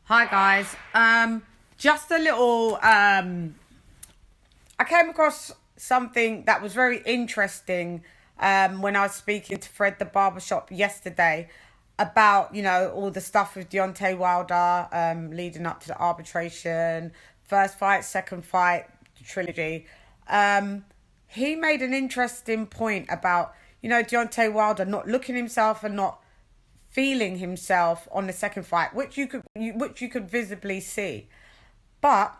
Hi guys. Just a little. I came across something that was very interesting when I was speaking to Fred the barbershop yesterday about all the stuff with Deontay Wilder leading up to the arbitration, first fight, second fight, the trilogy. He made an interesting point about Deontay Wilder not looking himself and not feeling himself on the second fight, which you could visibly see. But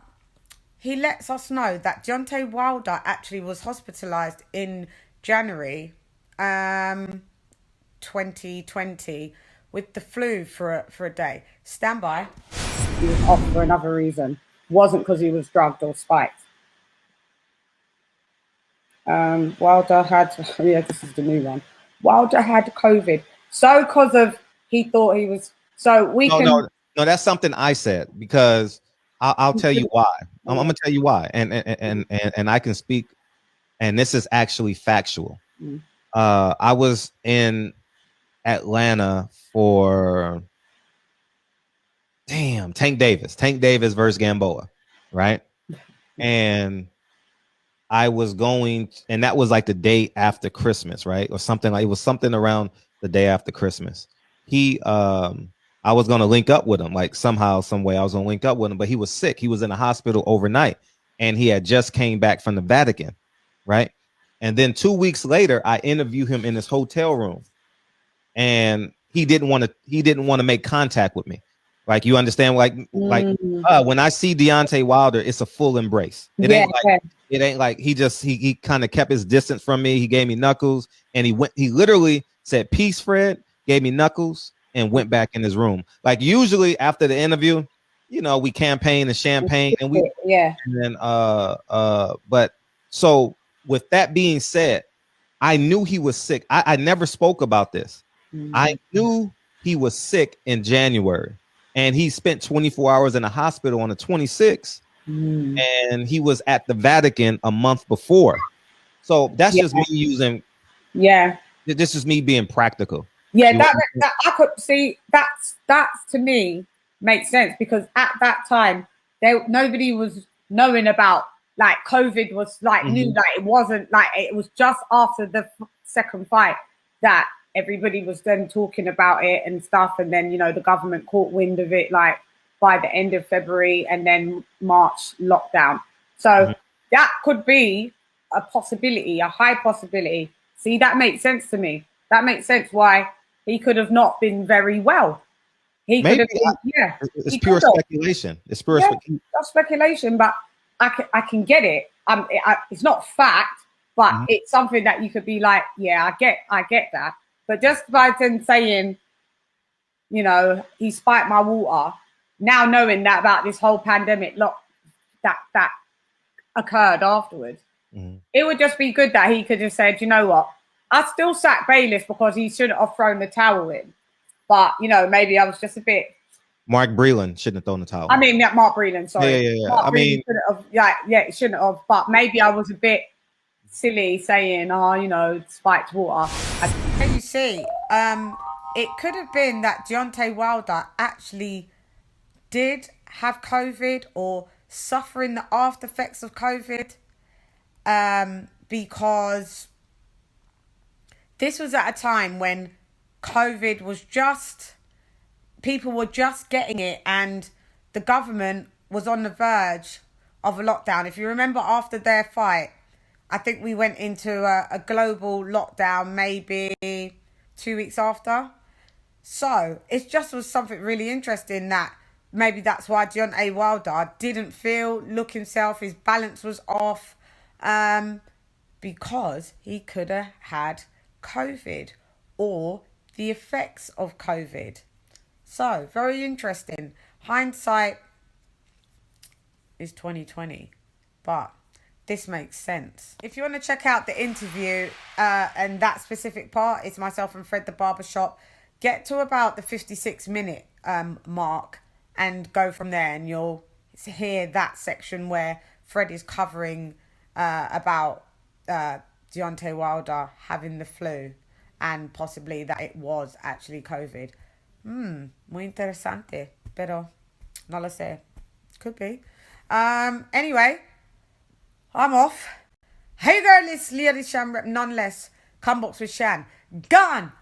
he lets us know that Deontay Wilder actually was hospitalized in January 2020 with the flu for a day. Stand by. He was off for another reason. Wasn't because he was drugged or spiked. Wilder had, yeah, this is the new one. Wilder had COVID. So because of, he thought he was, so we No, can. no, that's something I said because I'll tell you why. I'm gonna tell you why, and I can speak, and this is actually factual. I was in Atlanta for Tank Davis versus Gamboa, right? And I was going, and that was like the day after Christmas, right? Or something like, it was something around the day after Christmas. I was going to link up with him, like somehow, some way I was going to link up with him, but he was sick. He was in the hospital overnight and he had just came back from the Vatican, right? And then 2 weeks later, I interviewed him in his hotel room and he didn't want to make contact with me. Like, you understand, when I see Deontay Wilder, it's a full embrace. It ain't like he kind of kept his distance from me. He gave me knuckles and he literally said, "Peace, Fred," gave me knuckles and went back in his room. Like, usually after the interview, we campaign and champagne and but so with that being said, I knew he was sick. I never spoke about this. I knew he was sick in January and he spent 24 hours in a hospital on the 26th. And he was at the Vatican a month before. So that's just me using. Yeah. This is me being practical. Yeah, that I could see. That's to me makes sense because at that time nobody was knowing about, like, COVID was like new. Like, it wasn't like, it was just after the second fight that everybody was then talking about it and stuff, and then the government caught wind of it like by the end of February, and then March lockdown. So that could be a possibility, a high possibility. See, that makes sense to me. That makes sense why he could have not been very well. He could have been, It's pure speculation. It's pure speculation, but I can get it. It's not fact, but it's something that you could be like, yeah, I get that. But just by then saying, he spiked my water, now knowing that about this whole pandemic that occurred afterwards, it would just be good that he could have said, you know what, I still sack Bayless because he shouldn't have thrown the towel in. But, maybe I was just a bit. Mark Breland shouldn't have thrown the towel. I mean, Mark Breland, sorry. Yeah. Mark Breland shouldn't have. But maybe I was a bit silly saying, spiked water. You see, it could have been that Deontay Wilder actually did have COVID or suffering the after effects of COVID, because this was at a time when COVID was people were just getting it and the government was on the verge of a lockdown. If you remember, after their fight, I think we went into a global lockdown maybe 2 weeks after. So it just was something really interesting that maybe that's why Deontay Wilder didn't look himself. His balance was off, because he could have had COVID or the effects of COVID. So very interesting. Hindsight is 2020, but this makes sense. If you want to check out the interview and that specific part, it's myself and Fred the barbershop. Get to about the 56-minute mark and go from there, and you'll hear that section where Fred is covering about Deontay Wilder having the flu and possibly that it was actually COVID. Muy interesante, pero Nala say. Could be. Anyway, I'm off. Hey girl, it's LadyChann rep nonetheless. Come box with Shan. Gone.